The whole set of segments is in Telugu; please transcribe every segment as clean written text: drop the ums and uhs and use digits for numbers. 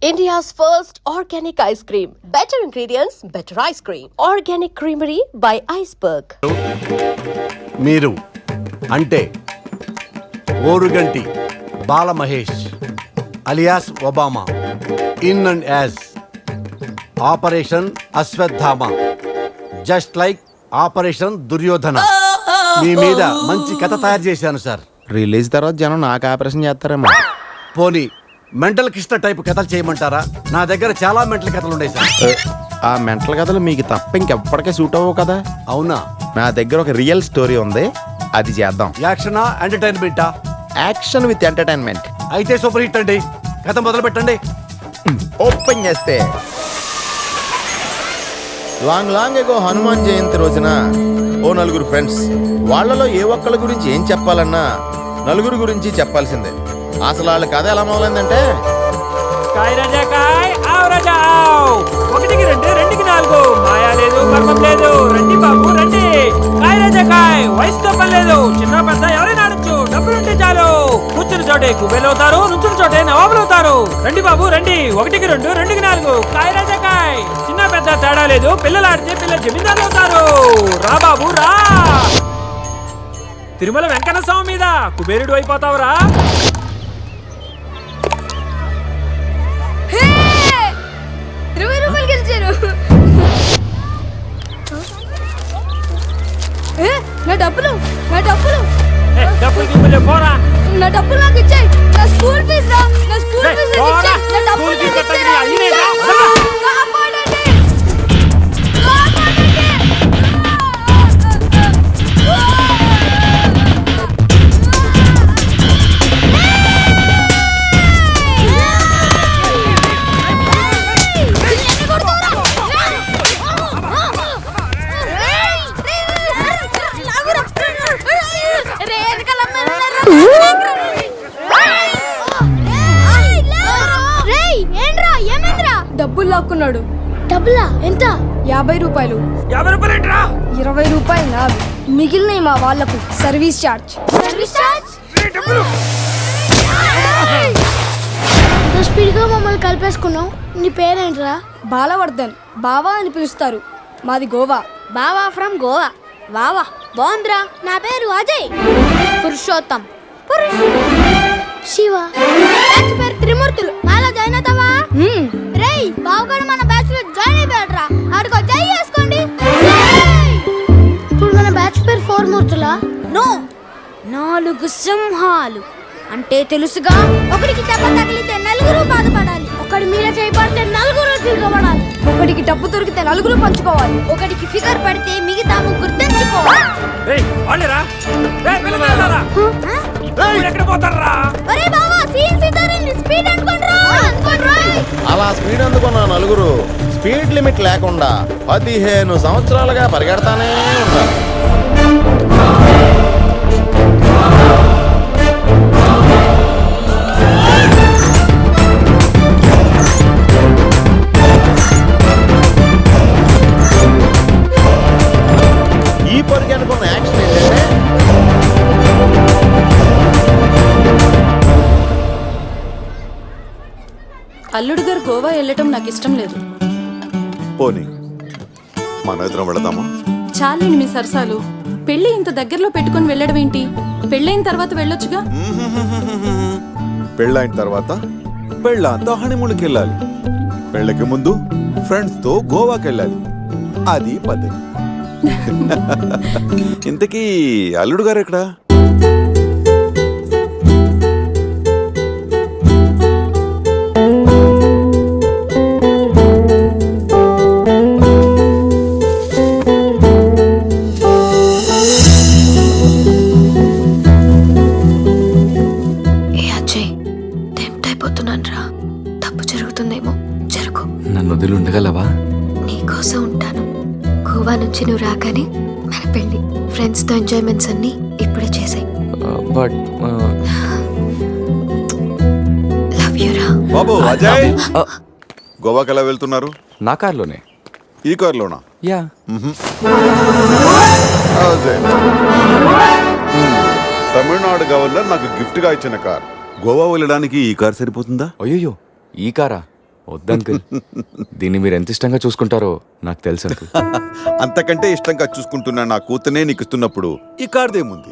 India's first organic ice cream. Better ingredients, better ice cream. Organic Creamery by Iceberg. మీరు అంటే Oruganti Bala Mahesh alias Obama in and as operation Ashwatthama just like operation Duryodhana మీ మీద మంచి కథ తయారు చేశాను సార్. రిలీజ్ తర్వాత జనం నాకు ఆపరేషన్ చేస్తారేమో. పోనీ మెంటల్ కృష్ణ టైప్ కథలు చేయమంటారా? నా దగ్గర చాలా మెంటల్ కథలు ఉన్నాయి సార్. ఆ మెంటల్ కథలు మీకు తప్ప ఇంకెప్పటికే సూట్ అవ్వవు కదా. అవునా? నా దగ్గర ఒక రియల్ స్టోరీ ఉంది, అది చేద్దాం. యాక్షనా ఎంటర్టైన్మెంటా? Action with entertainment. అయితే సూపర్ హిట్ అండి, కథ మొదలు పెట్టండి. ఓపెన్ చేస్తే లాంగ్ ఎగో హనుమాన్ జయంతి రోజున ఓ నలుగురు ఫ్రెండ్స్, వాళ్ళలో ఏ ఒక్కళ్ళ గురించి ఏం చెప్పాలన్నా నలుగురు గురించి చెప్పాల్సిందే. అసలు వాళ్ళ కథ ఎలా మొదలైందంటే, కాయ్ రాజా కాయ్ ఆవ్ రాజా ఆవ్, 1కి 2 2కి 4 మాయా లేదు మర్మం లేదు, రండి బాబు రండి. కాయ్ రాజా కాయ్ వయసుతో పని లేదు, చిన్న పెద్ద ఎవరైనా ఆడొచ్చు, డబ్బులుంటే చాలు. కూర్చుని చోటే కుబేలు అవుతారు, నుంచుని చోటే నవాబులు అవుతారు. రండి బాబు రండి, 1కి 2 2కి 4 కాయ్ రాజా కాయ్. చిన్న పెద్ద తేడా లేదు, పిల్లలు ఆడితే పిల్లలు జమీందారులు అవుతారు. రా బాబు రా, తిరుమల వెంకన్న స్వామి మీద కుబేరుడు అయిపోతావురా. డబ్బులు పోరా, నా డబ్బులు నాకు ఇచ్చేయ్. నా స్కూల్ ఫీజు రా, నా స్కూల్ ఫీజు ఇచ్చేయ్. నా డబ్బులు కాపాడండి. డబ్బులు లాక్కున్నాడు. డబ్బులా? ఎంత? 50 రూపాయలు. 50 రూపాయలు ఏంట్రా? 20 రూపాయలు నావి, మిగిలినవి మా వాళ్ళకు సర్వీస్ ఛార్జ్. స్పీడ్గా మమ్మల్ని కలిపేసుకున్నావు. నీ పేరేంట్రా? బాలవర్ధన్. బావా అని పిలుస్తారు. మాది గోవా. బావా ఫ్రమ్ గోవా. వావా బాగుందిరా. నా పేరు అజయ్. పురుషోత్తం. శివ. బ్యాచ్ పేరు త్రిమూర్తులు. నాలో జాయిన్ అవుతావా? రేయ్ బావగాడు మన బ్యాచ్ లో జాయిన్ అయిపోయాడురా. ఆడుకో జై చేసుకోండి. ఇప్పుడు మన బ్యాచ్ పేరు 4 మూర్తులా? నో, 4 సింహాలు అంటే తెలుసుగా. ఒకడికి దెబ్బ తగిలితే నలుగురు బాధపడాలి. ఒకడి మీద చేయబడితే నలుగురు తిరగబడాలి. ఒకడికి డబ్బు దొరికితే నలుగురు పంచుకోవాలి. ఒకడికి ఫిగర్ పడితే మిగతా ముగ్గురు తెంచుకోవాలి. ఒరే బావా, సీన్ సితారిని స్పీడ్ అనుకోండ్రా. అలా స్పీడ్ అందుకున్న నలుగురు స్పీడ్ లిమిట్ లేకుండా 15 సంవత్సరాలుగా పరిగెడతానే ఉంటారు. ఈ పరిగె అనుకున్న యాక్షన్ ఏంటంటే, అల్లుడు గారు గోవా వెళ్ళటం నాకు ఇష్టం లేదు. పోనీ మన ఇద్దరం వెళదామా? చాలండి మీ సరసాలు. పెళ్లి ఇంత దగ్గరలో పెట్టుకుని వెళ్ళడం ఏంటి? పెళ్ళైన తర్వాత వెళ్ళొచ్చుగా. పెళ్ళైన తర్వాత పెళ్ళంతా హనీమూన్కి వెళ్ళాలి. పెళ్ళకి ముందు ఫ్రెండ్స్ తో గోవాకి వెళ్ళాలి. అది పద్ధతి. ఇంతకీ అల్లుడు గారు ఎక్కడా? నన్ను వదిలి ఉండగలవా? నీకోసం ఉంటాను. గోవా నుంచి నువ్వు రాగానే మన పెళ్లి, ఫ్రెండ్స్ తో ఎంజాయ్మెంట్స్ అన్ని ఇప్పుడే చేసాయి. బట్ లవ్ యు రా. బాబు అజయ్, గోవాకి ఎలా వెళ్తున్నారు? నా కార్లోనే. ఈ కార్లోనా? యా. తమిళనాడు గవర్నర్ నాకు గిఫ్ట్ గా ఇచ్చిన కార్. గోవా వెళ్ళడానికి ఈ కార్ సరిపోతుందా? అయ్యో, ఈ కారా? వద్దు అంకుల్. దీన్ని మీరు ఎంత ఇష్టంగా చూసుకుంటారో నాకు తెలుసు అంకుల్. అంతకంటే ఇష్టంగా చూసుకుంటున్నా నా కూతునే నీకు ఇస్తున్నప్పుడు ఈ కార్దేముంది.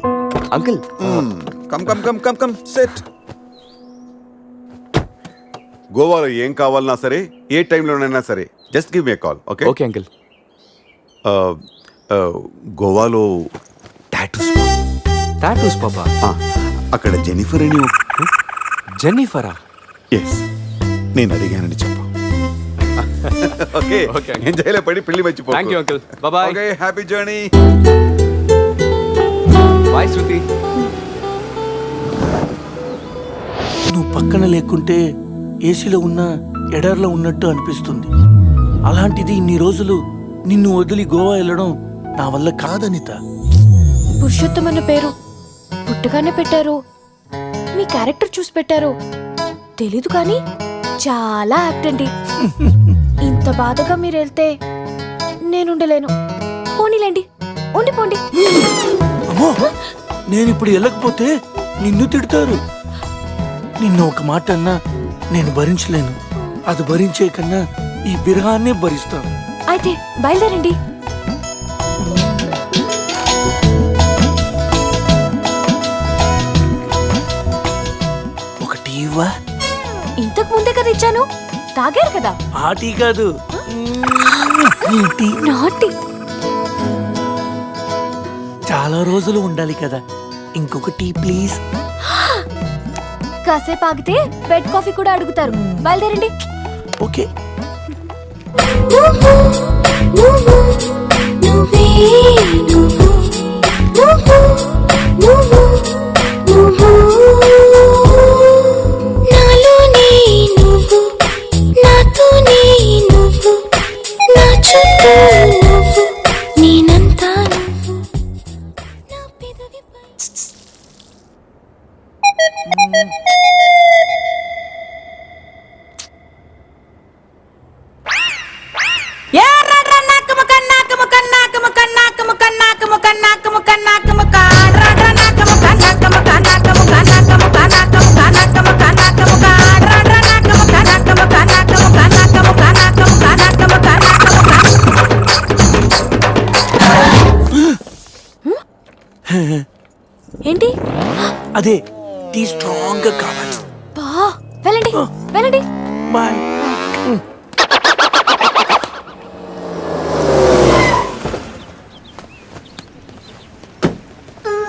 Uncle come come come come come set. గోవాలో ఏం కావాలన్నా సరే, ఏ టైంలోనైనా సరే, just give me call. Okay okay uncle. గోవాలో టాటూస్. టాటూస్ పాపా? అక్కడ జెనిఫర్ అని జెన్నిఫరా? ఎస్, నేను అడిగానని చెప్పు. Okay Okay. ఎంజాయ్లో పడి పెళ్లి మర్చిపో. Thank you uncle. Bye. Okay, happy journey. Bye Shruti. నువ్వు పక్కన లేకుంటే ఏసీలో ఉన్న ఎడార్లో ఉన్నట్టు అనిపిస్తుంది. అలాంటిది ఇన్ని రోజులు నిన్ను వదిలి గోవా వెళ్ళడం నా వల్ల కాదనిత. పురుషోత్తం అన్న పేరు పుట్టగానే పెట్టారు, మీ క్యారెక్టర్ చూసి పెట్టారు తెలీదు కానీ చాలా యాక్ట్ అండి. ఇంత బాధగా మీరు వెళ్తే నేనుండలేను. పోనీలేండి, ఉండిపోండి. అమ్మో, నేను ఇప్పుడు వెళ్ళకపోతే నిన్ను తిడతారు. నిన్ను ఒక మాట అన్నా నేను భరించలేను. అది భరించే కన్నా ఈ బిరహాన్నే భరిస్తాను. అయితే బయలుదేరండి. ఒక టీవా? ఇంతకు ముందే కదా ఇచ్చాను, తాగారు కదా. ఆ టీ కాదు, ఈ టీ. నాటి చాలా రోజులు ఉండాలి కదా, ఇంకొక టీ ప్లీజ్. కాసేపు ఆగితే బెడ్ కాఫీ కూడా అడుగుతారు. బయలుదేరండి. ఓకే. ఏంటి? అదే టీ స్ట్రాంగ్ గా కావాలి. బా, వెళ్ళండి వెళ్ళండి. బాయ్.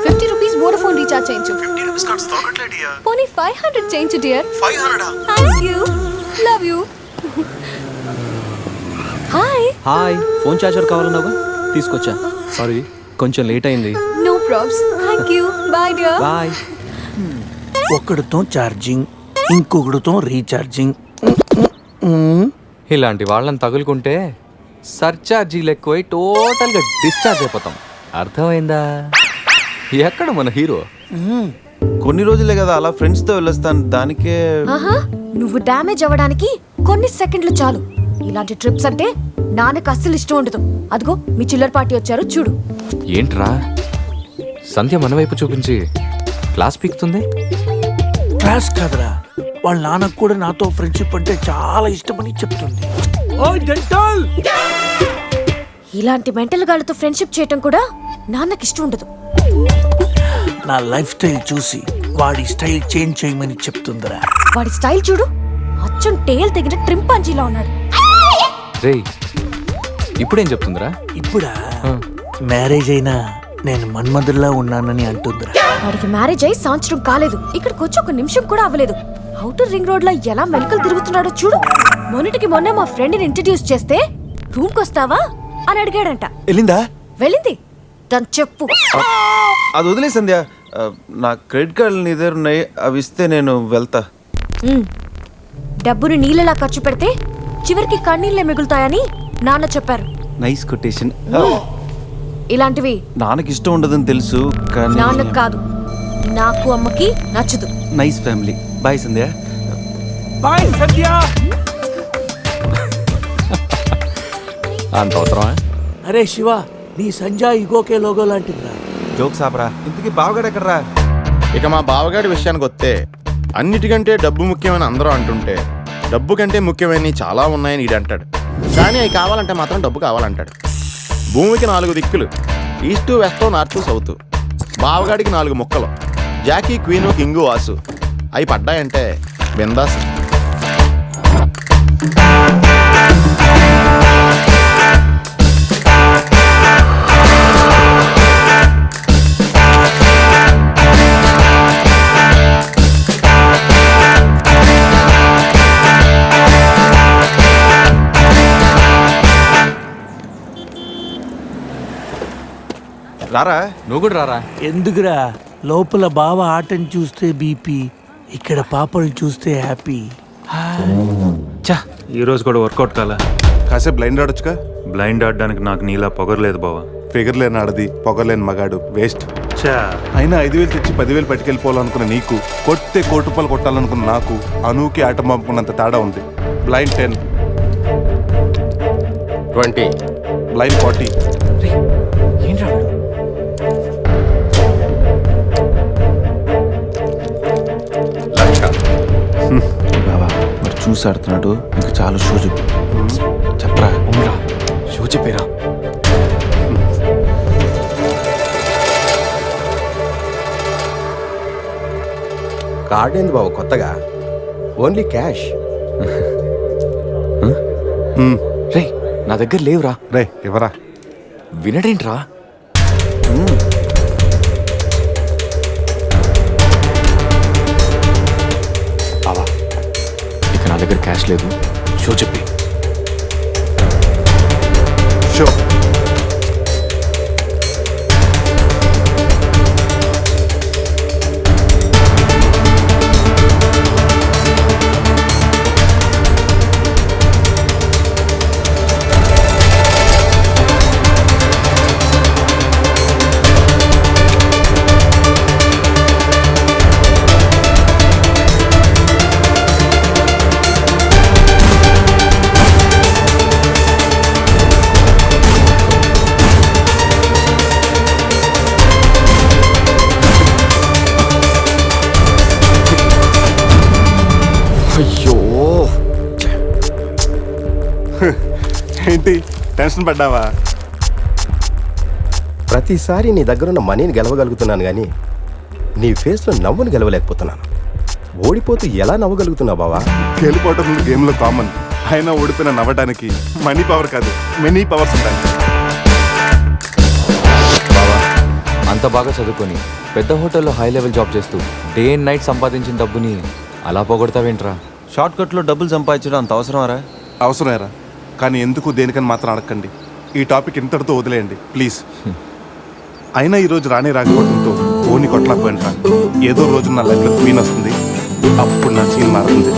₹50 వోడాఫోన్ రీఛార్జ్ చేయించు. పోనీ 500 చేయించు dear. 500? Thank you, love you. Hi. Hi, phone charger కావాలన్నావా? తీసుకొచ్చా. సారీ, కొంచెం లేట్ అయింది. No probs. Thank you. Bye dear. Bye. ఒకడితో ఛార్జింగ్, ఇంకొకడితో రీఛార్జింగ్. ఇలాంటి వాళ్ళని తగులుకుంటే సర్చార్జీలు ఎక్కువై టోటల్గా డిశ్చార్జ్ అయిపోతాం. అర్థమైందా? ఎక్కడ మన హీరో? కొన్ని రోజులే కదా అలా ఫ్రెండ్స్తో వెళ్ళొస్తాను, దానికే. ఆహా, నువ్వు డ్యామేజ్ అవ్వడానికి కొన్ని సెకండ్లు చాలు. ఇలాంటి ట్రిప్స్ అంటే నాన్నకు అస్సలు ఇష్టం ఉండదు. అదిగో మీ చిల్లర పార్టీ వచ్చారు చూడు. ఏంట్రా సంధ్య మన వైపు చూపించి క్లాస్ పీకుతుంది? క్లాస్ కాదురా, వాళ్ళ నాన్నకు కూడా నాతో ఫ్రెండ్షిప్ అంటే చాలా ఇష్టమని చెప్తుంది. ఇలాంటి మెంటల్ గాళ్ళతో ఫ్రెండ్షిప్ చేయటం కూడా నాన్నకి ఇష్టం ఉండదు. నా లైఫ్ స్టైల్ చూసి వాడి స్టైల్ చేంజ్ చేయమని చెప్తుందిరా. వాడి స్టైల్ చూడు, అచ్చం టేల్ తెగిన ట్రింపాంజీలా ఉన్నాడు. రేయ్, ఇప్పుడేం చెప్తుందిరా? ఇప్పుడా మ్యారేజ్ అయినా నేను మన్మధుల్లా ఉన్నానని అంటుందిరా. వాడికి మ్యారేజ్ అయి సంవత్సరం కాలేదు, ఇక్కడికి వచ్చి ఒక నిమిషం కూడా అవ్వలేదు. అవుటర్ రింగ్ రోడ్ లో ఎలా మెలకలు తిరుగుతున్నాడో చూడు. మొన్నటికి మొన్న మా ఫ్రెండ్ ని ఇంట్రడ్యూస్ చేస్తే రూమ్ కొస్తావా అని అడిగాడంట. వెళ్ళిందా? వెళ్ళింది. దాని చెప్పు. అది వదిలే సంధ్య, నా క్రెడిట్ కార్డులు నీ దగ్గర ఉన్నాయి, అవి ఇస్తే నేను వెళ్తా. డబ్బుని నీళ్ళలా ఖర్చు పెడితే చివరికి కన్నీళ్ళే మిగులుతాయని నాన్న చెప్పారు. Nice quotation. ఇలాంటివి నాన్నకి ఇష్టం ఉండదని తెలుసు కానీ. నాన్నకు కాదు, నాకు అమ్మకి నచ్చదు. Nice family. బాయ్ సంధ్య. బాయ్ సత్య. అంత అవసరమా? అరే శివ, నీ సంజయ్ ఇగోకే లోగో లాంటిదిరా. జోక్స్ ఆపరా. ఇంతకీ బావగాడు ఎక్కడ్రా? ఇక మా బావగాడి విషయానికి వస్తే, అన్నిటికంటే డబ్బు ముఖ్యమని అందరూ అంటుంటే డబ్బు కంటే ముఖ్యమైనవి చాలా ఉన్నాయని ఈడు అంటాడు, కానీ అవి కావాలంటే మాత్రం డబ్బు కావాలంటాడు. భూమికి 4 దిక్కులు, ఈస్టు వెస్ట్ నార్త్ సౌత్. బావగాడికి 4 ముక్కలు, జాకీ క్వీను కింగు వాసు. అవి పడ్డాయంటే బిందాస్. రారా, నువ్వు కూడా రారా. ఎందుకురా, లోపల బావ ఆటని చూస్తే బీపీ, ఇక్కడ పాపలు చూస్తే హ్యాపీ. చా, ఈ రోజు కూడా వర్కౌట్ కాలా. కాసేపు బ్లైండ్ ఆడొచ్చుగా. బ్లైండ్ ఆడడానికి నాకు నీలా పొగరలేదు బావా. ఫిగర్ లేని ఆడది, పొగలేని మగాడు, వేస్ట్. చా, అయినా 5,000 తెచ్చి 10,000 పట్టుకెళ్ళిపోవాలనుకున్న నీకు, కొట్టే 1,00,00,000 రూపాయలు కొట్టాలనుకున్న నాకు అనూకి ఆట పంపుకున్నంత తేడా ఉంది. Blind 10, 20, blind 40. ఏంట్రా వీడు? లక్ష. బాబా మరి చూసి ఆడుతున్నాడు, ఇంకా చాలా షో చెప్పు. చెప్పరా, ఉండరా, షో చెప్పేరా. కార్డ్ ఏంది బాబు కొత్తగా? Only cash. రే, నా దగ్గర లేవురా. రే ఎవరా? వినడేంట్రా? బావా, ఇక నా దగ్గర క్యాష్ లేదు, షో చెప్పి. షో. అయ్యో, ఏంటి టెన్షన్ పడ్డావా? ప్రతిసారి నీ దగ్గరున్న మనీని గెలవగలుగుతున్నాను కానీ నీ ఫేస్లో నవ్వును గెలవలేకపోతున్నాను. ఓడిపోతూ ఎలా నవ్వగలుగుతున్నావు బావా? గెలిపోవటం గేమ్లో కామన్. అయినా ఓడిపోయిన నవ్వడానికి మనీ పవర్ కాదు, మెనీ పవర్స్ ఉంటాయి. బావా, అంత బాగా చదువుకొని పెద్ద హోటల్లో హై లెవెల్ జాబ్ చేస్తూ డే అండ్ నైట్ సంపాదించిన డబ్బుని అలా పోగొడతావేంట్రా? షార్ట్ కట్లో డబ్బులు సంపాదించడం అంత అవసరమారా? అవసరమేరా, కానీ ఎందుకు దేనికని మాత్రం అడగండి. ఈ టాపిక్ ఇంతటితో వదిలేయండి ప్లీజ్. అయినా ఈరోజు రానే రాకపోవడంతో ఓని కొట్టలేకపోయినరా. ఏదో రోజు నా లైఫ్లో క్వీన్ వస్తుంది, అప్పుడు నా సీన్ మారుతుంది.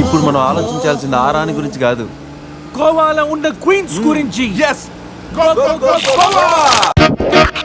ఇప్పుడు మనం ఆలోచించాల్సింది ఆ రాణి గురించి కాదు, గోవాలో ఉన్న క్వీన్స్ గురించి. Yes! Go, go, go, Goa!